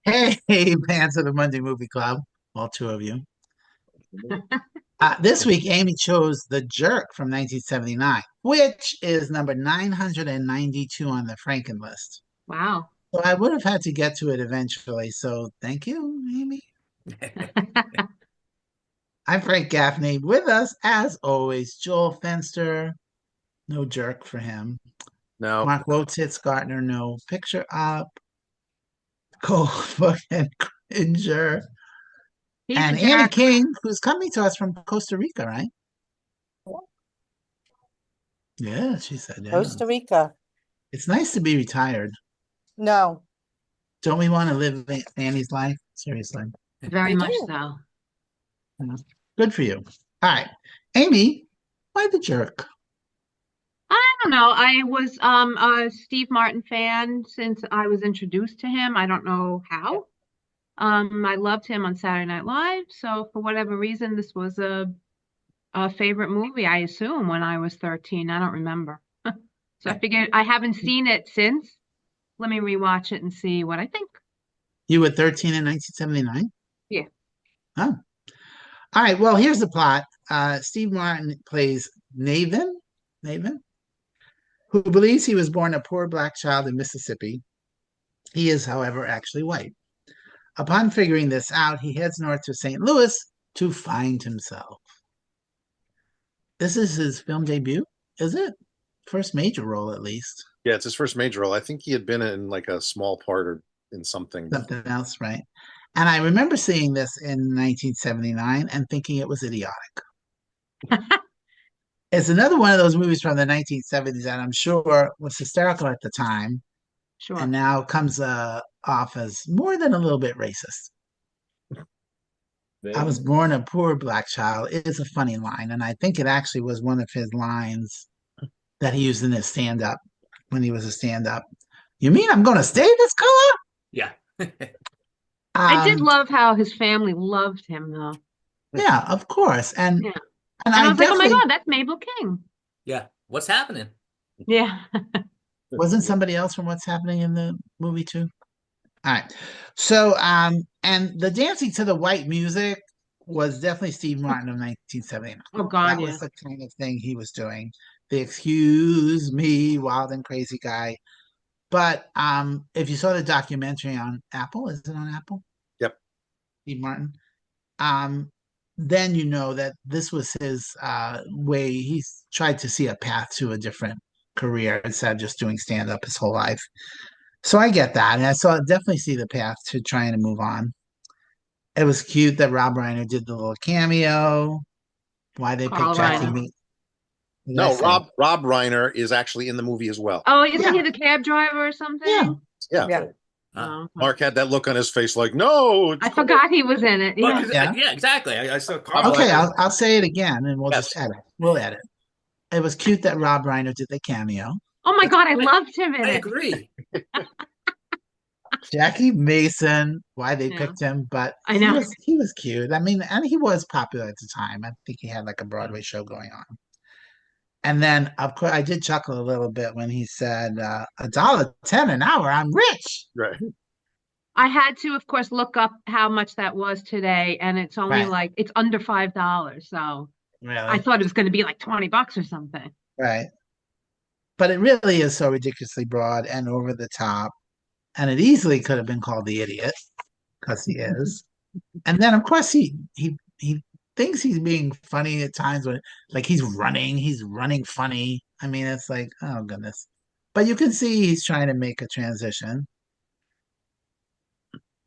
Hey, fans of the Monday Movie Club, all two of you. This week, Amy chose The Jerk from 1979, which is number 992 on the Franken list. Wow. So I would have had to get to it eventually. So thank you, Amy. I'm Frank Gaffney. With us, as always, Joel Fenster. No jerk for him. No, Mark Wotitz Gartner, no picture up. Cole fucking Cringer. He's a And Annie jerk. King, who's coming to us from Costa Rica, right? Yeah, she said, yeah. Costa Rica. It's nice to be retired. No, Don't we want to live Annie's life? Seriously. Very we much do. so. Yeah. Good for you. All right. Amy, why the jerk? I don't know. I was a Steve Martin fan since I was introduced to him. I don't know how. I loved him on Saturday Night Live, so for whatever reason, this was a favorite movie, I assume, when I was 13. I don't remember. So I figured I haven't seen it since. Let me rewatch it and see what I think. You were 13 in 1979? Yeah. Oh. All right. Well, here's the plot. Steve Martin plays Nathan, who believes he was born a poor black child in Mississippi. He is, however, actually white. Upon figuring this out, he heads north to St. Louis to find himself. This is his film debut, is it? First major role, at least. yeah, it's his first major role. I think he had been in like a small part or in something before. Something else, right? And I remember seeing this in 1979 and thinking it was idiotic. It's another one of those movies from the 1970s that I'm sure was hysterical at the time and Sure. now comes off as more than a little bit racist. I was born a poor black child. It is a funny line, and I think it actually was one of his lines that he used in his stand-up when he was a stand-up. You mean I'm going to stay this color? Yeah. I did Um, love how his family loved him, though. yeah, of course, Yeah. and And I I was like, oh my definitely God, that's Mabel King. Yeah. What's happening? Yeah. wasn't somebody else from What's Happening in the movie too. All right, so and the dancing to the white music was definitely Steve Martin of 1979. Oh God, That yeah. was the kind of thing he was doing. The excuse me, wild and crazy guy. But if you saw the documentary on Apple, is it on Apple? Yep. Steve Martin. Um, then you know that this was his way. He's tried to see a path to a different career instead of just doing stand up his whole life. So I get that, and I saw definitely see the path to trying to move on. It was cute that Rob Reiner did the little cameo. Why they picked Carl Jackie Reiner. Me? What did I No, say? Rob Reiner is actually in the movie as well. Oh, isn't Yeah, he the cab driver or yeah. something? Yeah. Yeah. Ah. Oh, okay. Mark had that look on his face like, no, it's I forgot he was in it. Well, Yeah. 'cause Yeah. yeah, exactly. I saw Carl Rob Okay, Reiner. I'll say it again, and we'll just Yes. edit. We'll edit. It was cute that Rob Reiner did the cameo. Oh my That's God, I I, loved him in I it. agree. Jackie Mason, why they Yeah, picked him, but I know. he was cute. I mean, and he was popular at the time. I think he had like a Broadway show going on. And then, of course, I did chuckle a little bit when he said, $1.10 an hour. I'm rich. Right. I had to, of course, look up how much that was today, and it's only Right. like it's under $5. So I Really? thought it was going to be like 20 bucks or something. Right. But it really is so ridiculously broad and over the top. And it easily could have been called The Idiot, because he is. And then, of course, he thinks he's being funny at times when, like, he's running funny. I mean, it's like, oh goodness. But you can see he's trying to make a transition.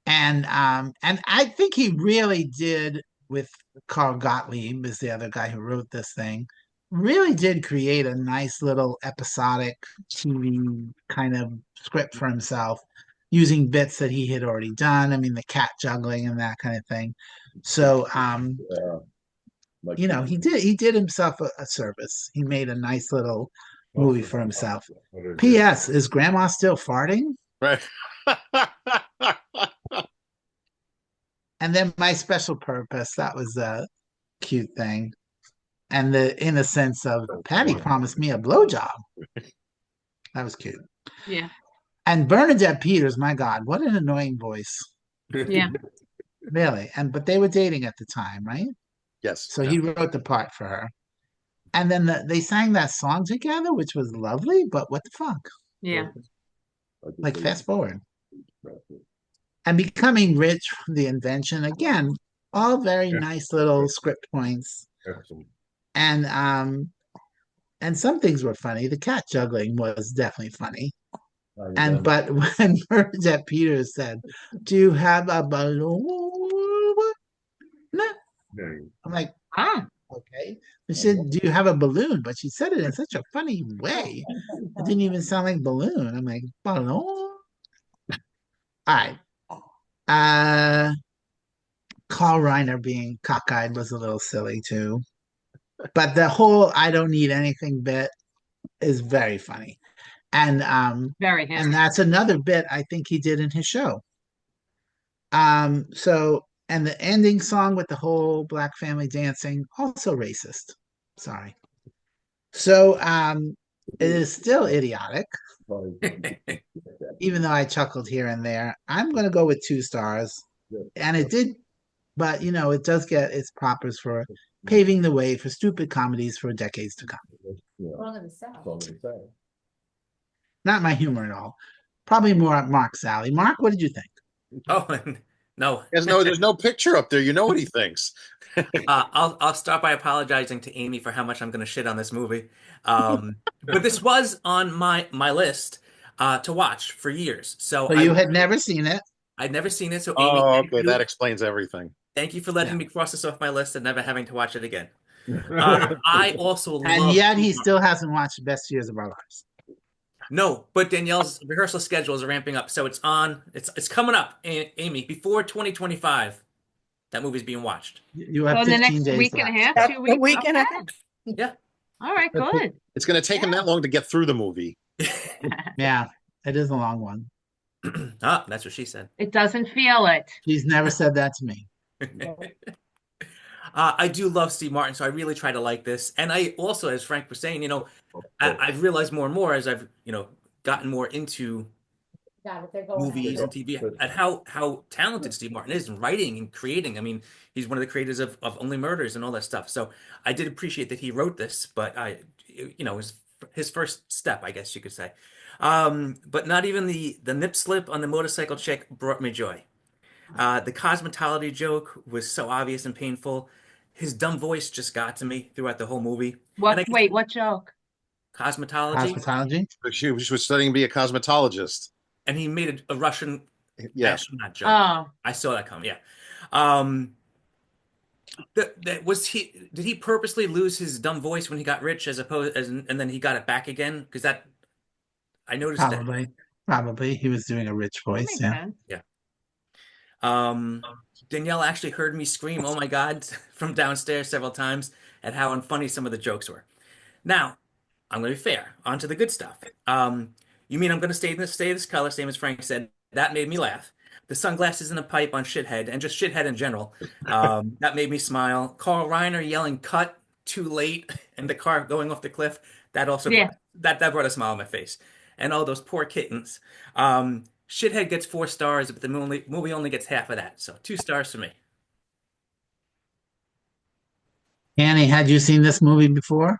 And I think he really did with Carl Gottlieb is the other guy who wrote this thing, really did create a nice little episodic TV kind of script for himself using bits that he had already done. I mean, the cat juggling and that kind of thing. So he did himself a service. He made a nice little movie for himself. P.S. Is grandma still farting? Right. And then My Special Purpose, that was a cute thing. And the innocence of Patty promised me a blowjob. That was cute. Yeah. And Bernadette Peters, my God, what an annoying voice. Yeah. Really. But they were dating at the time, right? Yes. So Yeah. he wrote the part for her. And then they sang that song together, which was lovely, but what the fuck? Yeah. Like, fast forward. And becoming rich from the invention, again, all very nice little script points. And and some things were funny. The cat juggling was definitely funny. But when Bernadette Peters said, "Do you have a balloon?" No. I'm like, Ah. okay. She said, "Do you have a balloon?" But she said it in such a funny way. It didn't even sound like balloon. I'm like, balloon? All right. Uh Carl Reiner being cockeyed was a little silly too. But the whole I don't need anything bit is very funny. Very And him. that's another bit I think he did in his show. So and the ending song with the whole black family dancing, also racist. Sorry. So it is still idiotic, even though I chuckled here and there. I'm gonna go with 2 stars. And it did, but it does get its propers for paving the way for stupid comedies for decades to come. Not my humor at all. Probably more up Mark's alley. Mark, what did you think? Oh, no. There's no picture up there. You know what he thinks. I'll start by apologizing to Amy for how much I'm going to shit on this movie. But this was on my list to watch for years. So So you had never seen it. I'd never seen it. So Amy, Oh, okay. That explains everything. thank you for letting Yeah. me cross this off my list and never having to watch it again. I also And love yet he still hasn't watched The Best Years of Our Lives. No, but Danielle's rehearsal schedule is ramping up, so it's on. It's coming up, Amy, before 2025. That movie's being watched. You So have in the 15 next days week and a left. half, That's 2 a weeks. week and a Okay. half. Yeah. All right, good. It's going to take him that long to get through the movie. Yeah, it is a long one. Ah, that's what she said. It doesn't feel it. She's never said that to me. I do love Steve Martin, so I really try to like this. And I also, as Frank was saying, I've realized more and more as I've, gotten more into movies and TV at how talented Steve Martin is in writing and creating. I mean, he's one of the creators of Only Murders and all that stuff. So I did appreciate that he wrote this, but it was his first step, I guess you could say. But not even the nip slip on the motorcycle chick brought me joy. The cosmetology joke was so obvious and painful. His dumb voice just got to me throughout the whole movie. What? And Wait, what joke? cosmetology, Cosmetology? She was studying to be a cosmetologist. and he made a Russian Yeah. astronaut joke. Oh, I saw that come. Yeah. That was he. Did he purposely lose his dumb voice when he got rich, and then he got it back again? Because that I noticed that. Probably. He was doing a rich that voice. makes Yeah. sense. Danielle actually heard me scream, "Oh my God," from downstairs several times at how unfunny some of the jokes were. Now, I'm going to be fair. On to the good stuff. You mean I'm going to stay this color, same as Frank said. That made me laugh. The sunglasses in the pipe on Shithead, and just Shithead in general, that made me smile. Carl Reiner yelling "cut" too late, and the car going off the cliff. That also Yeah. that brought a smile on my face. And all those poor kittens. Shithead gets 4 stars, but the movie only gets half of that. So 2 stars for me. Annie, had you seen this movie before?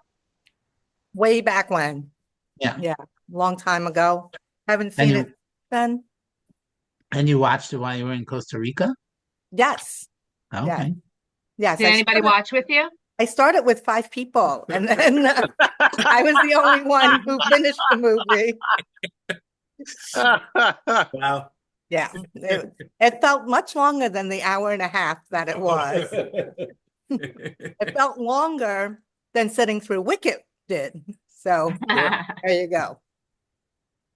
Way back when. Yeah. Yeah, long time ago. Haven't And seen you- it then. And you watched it while you were in Costa Rica? Yes. Okay. Yes. Did anybody watch with you? I started with 5 people, and then I was the only one who finished the movie. Wow. Yeah, it felt much longer than the hour and a half that it was. It felt longer than sitting through Wicked did. So there you go.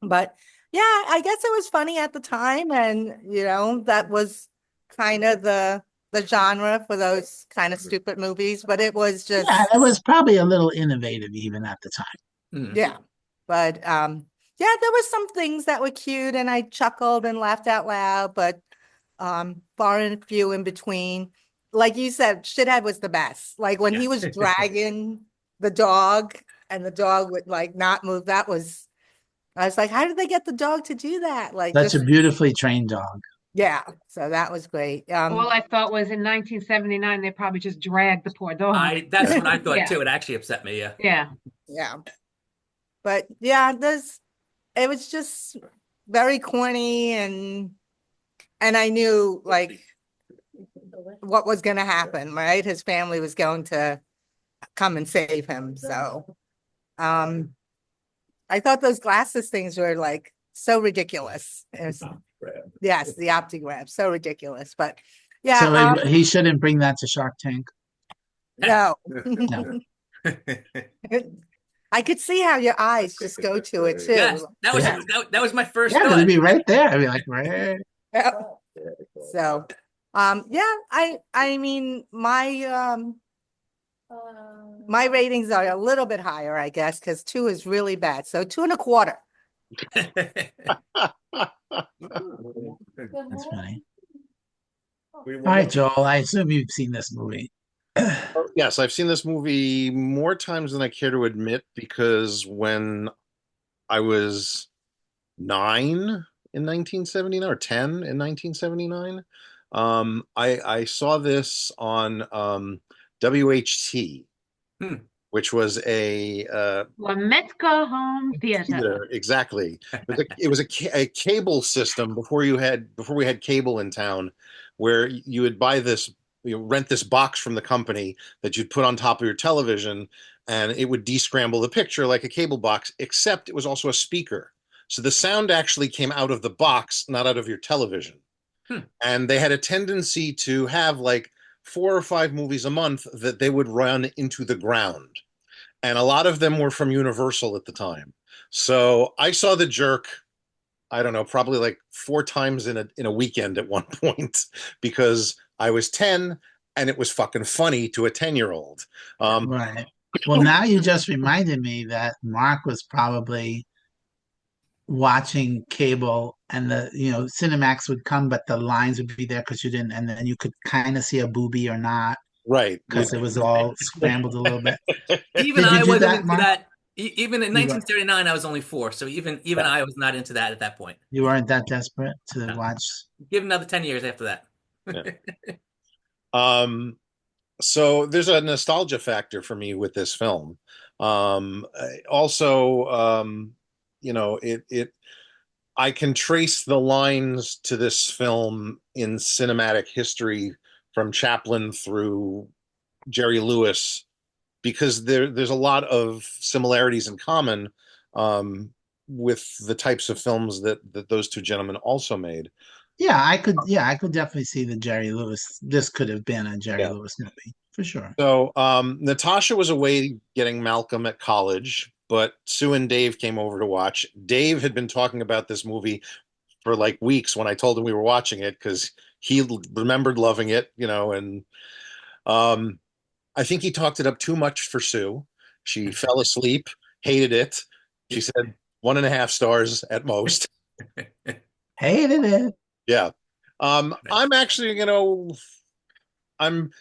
But yeah, I guess it was funny at the time, and that was kind of the genre for those kind of stupid movies. But it was just Yeah, it was probably a little innovative even at the time. Hmm. yeah. But yeah, there were some things that were cute, and I chuckled and laughed out loud. But far and few in between. Like you said, Shithead was the best. Like when he was dragging the dog, and the dog would like not move. I was like, how did they get the dog to do that? Like Such just a beautifully trained dog. Yeah, so that was great. All I thought was in 1979, they probably just dragged the poor dog. That's what I thought Yeah. too. It actually upset me. Yeah. Yeah. Yeah. But yeah, it was just very corny and I knew like what was gonna happen, right? His family was going to come and save him. So I thought those glasses things were like so ridiculous. Yes, the OptiGrab, so ridiculous. But yeah, So he shouldn't bring that to Shark Tank. no. No. I could see how your eyes just go to it too. Yes, Yeah. that was my first Yeah, thought. it'd be right there. I'd be like, right. Yeah. So, yeah, I mean, my ratings are a little bit higher, I guess, because 2 is really bad. So 2.25. That's funny. All right, Joel, I assume you've seen this movie. Yes, I've seen this movie more times than I care to admit because when I was 9 in 1979 or 10 in 1979, I saw this on WHT, which was a Wametka Home Theater. theater, exactly. It was a cable system before we had cable in town, where you would buy this, rent this box from the company that you'd put on top of your television, and it would descramble the picture like a cable box, except it was also a speaker. So the sound actually came out of the box, not out of your television. And they had a tendency to have like 4 or 5 movies a month that they would run into the ground. And a lot of them were from Universal at the time. So I saw The Jerk, I don't know, probably like 4 times in a weekend at one point because I was 10 and it was fucking funny to a 10-year-old. Right. Well, now you just reminded me that Mark was probably watching cable and Cinemax would come, but the lines would be there because you didn't, and then you could kind of see a boobie or not. Right. Because it was all scrambled a little bit. Even Did you I do wasn't that, into Mark? that. Even in 1939, I was only 4, so even I was not into that at that point. You weren't that desperate to No. watch. Give another 10 years after that. So there's a nostalgia factor for me with this film. Also, I can trace the lines to this film in cinematic history from Chaplin through Jerry Lewis because there's a lot of similarities in common with the types of films that those 2 gentlemen also made. Yeah, I could definitely see the Jerry Lewis. This could have been a Jerry Yeah. Lewis movie for sure. So Natasha was away getting Malcolm at college, but Sue and Dave came over to watch. Dave had been talking about this movie for like weeks when I told him we were watching it because he remembered loving it, and I think he talked it up too much for Sue. She fell asleep, hated it. She said 1.5 stars at most. Hated it. Yeah. I'm actually, I don't want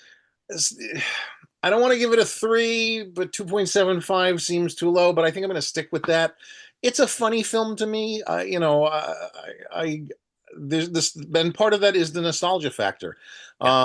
to give it a 3, but 2.75 seems too low, but I think I'm going to stick with that. It's a funny film to me. There's this, and part of that is the nostalgia factor. I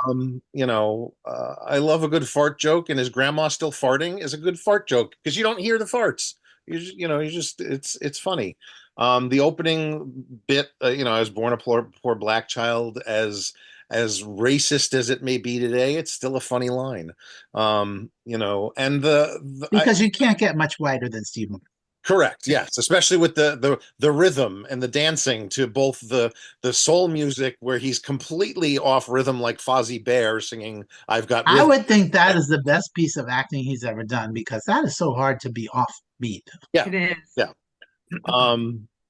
love a good fart joke, and his grandma still farting is a good fart joke because you don't hear the farts. It's funny. The opening bit, I was born a poor black child, as racist as it may be today, it's still a funny line. And Because you can't get much whiter than Steve Martin. Correct. Yes, especially with the rhythm and the dancing to both the soul music where he's completely off rhythm like Fozzie Bear singing "I've Got Rhythm." I would think that is the best piece of acting he's ever done because that is so hard to be offbeat. Yeah. It is. Yeah.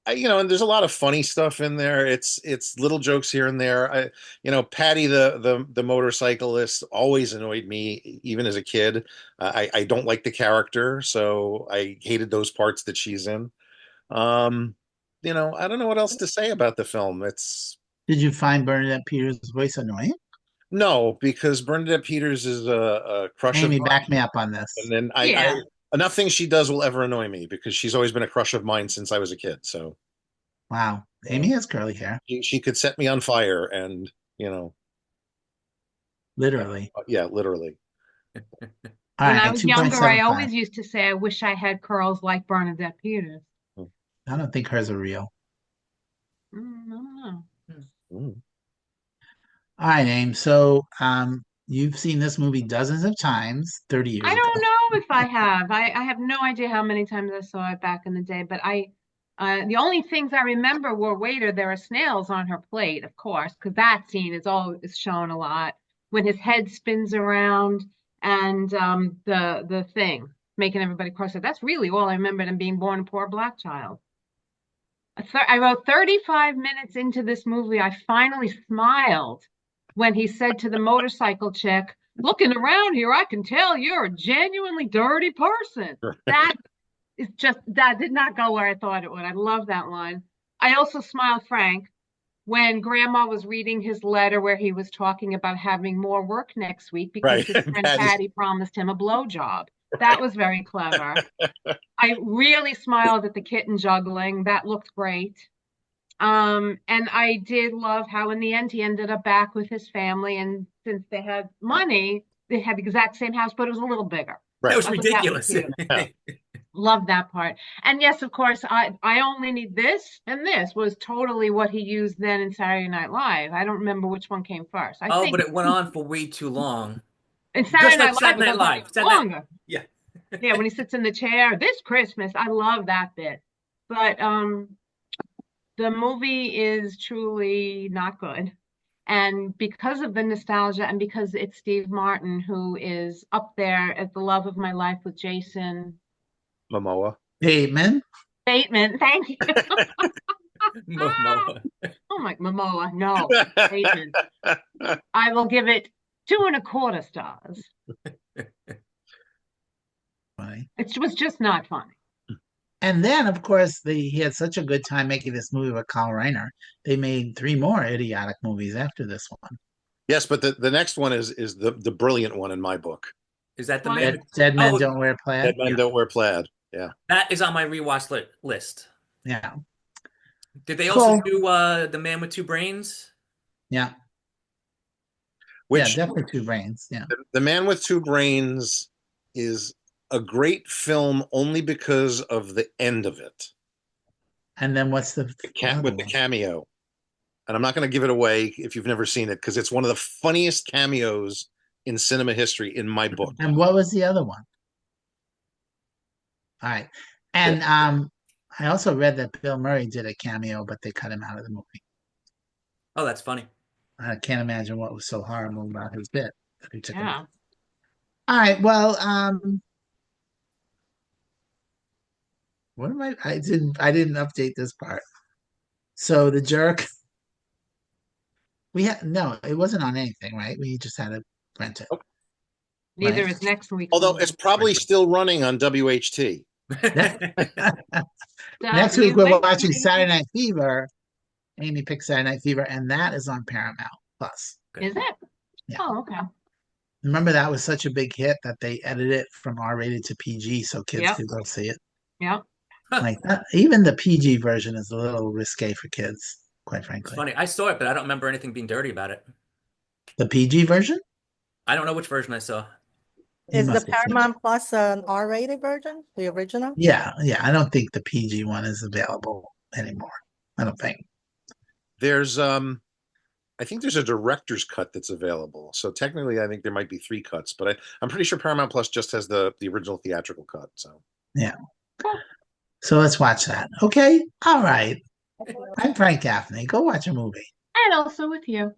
And there's a lot of funny stuff in there. It's little jokes here and there. Patty the motorcyclist always annoyed me, even as a kid. I don't like the character, so I hated those parts that she's in. I don't know what else to say about the film. Did you find Bernadette Peters' voice annoying? No, because Bernadette Peters is a crush Amy, of back me up on this. and then Yeah. nothing she does will ever annoy me because she's always been a crush of mine since I was a kid. So, Wow. Amy has curly hair, She could set me on fire, and literally. yeah, literally. All When I right, was younger, I 2.75. always used to say, I wish I had curls like Bernadette Peters. I don't think hers are real. I don't know. Mm. All right, Aim. So, you've seen this movie dozens of times, 30 years I ago. don't know if I have. I have no idea how many times I saw it back in the day, but the only things I remember were, waiter, there are snails on her plate, of course, because that scene is shown a lot when his head spins around and the thing making everybody cross it. That's really all I remembered, and being born a poor black child. I wrote 35 minutes into this movie, I finally smiled when he said to the motorcycle chick, looking around here, I can tell you're a genuinely dirty person. That did not go where I thought it would. I love that line. I also smiled, Frank, when Grandma was reading his letter where he was talking about having more work next week because Right. his friend Patty promised him a blowjob. That was very clever. I really smiled at the kitten juggling. That looked great. And I did love how in the end he ended up back with his family, and since they had money, they had the exact same house, but it was a little bigger. That was I thought ridiculous. cute. Love that part. And yes, of course, I only need this, and this was totally what he used then in Saturday Night Live. I don't remember which one came first. I think but it went on for way too long. in Saturday Just like Night Live, Saturday it Night goes Live. on Saturday Night- longer. Yeah. Yeah, when he sits in the chair, this Christmas, I love that bit. But the movie is truly not good. And because of the nostalgia and because it's Steve Martin, who is up there as the love of my life with Jason Momoa. Bateman. Bateman, thank you. Momoa. Oh my, Momoa, no, Bateman. I will give it 2.25 stars. Funny. It was just not funny. And then, of course, he had such a good time making this movie with Carl Reiner. They made 3 more idiotic movies after this one. Yes, but the next one is the brilliant one in my book. Is that the Why? man? Dead Men Oh, Don't Wear Plaid. Dead Men Yeah. Don't Wear Plaid. Yeah. That is on my rewatch list. Yeah, Did they also Cool. do The Man with Two Brains? yeah, Which yeah, definitely 2 brains. Yeah, The Man with Two Brains is a great film only because of the end of it. and then what's the With the other one? cameo. And I'm not going to give it away if you've never seen it, because it's one of the funniest cameos in cinema history in my book. And what was the other one? All right, and I also read that Bill Murray did a cameo, but they cut him out of the movie. Oh, that's funny. I can't imagine what was so horrible about his bit that he took him Yeah. out. All right, well, what am I didn't update this part. So the jerk, no, it wasn't on anything, right? We just had to rent it. Neither Right. is next week. Although it's probably still running on WHT. Next week we're watching Saturday Night Fever. Amy picked Saturday Night Fever, and that is on Paramount Plus. Is it? Yeah. Oh, okay. Remember that was such a big hit that they edited it from R-rated to PG so kids Yep. could go see it. Yeah. Like that, even the PG version is a little risque for kids, quite It's frankly. funny. I saw it, but I don't remember anything being dirty about it. The PG version? I don't know which version I saw. You Is the must have seen it. Paramount Plus an R-rated version, the original? Yeah. I don't think the PG one is available anymore. I don't think. There's I think there's a director's cut that's available. So technically I think there might be 3 cuts, but I'm pretty sure Paramount Plus just has the original theatrical cut. So Yeah. So let's watch that. Okay. All right. I'm Frank Gaffney. Go watch a movie. And also with you.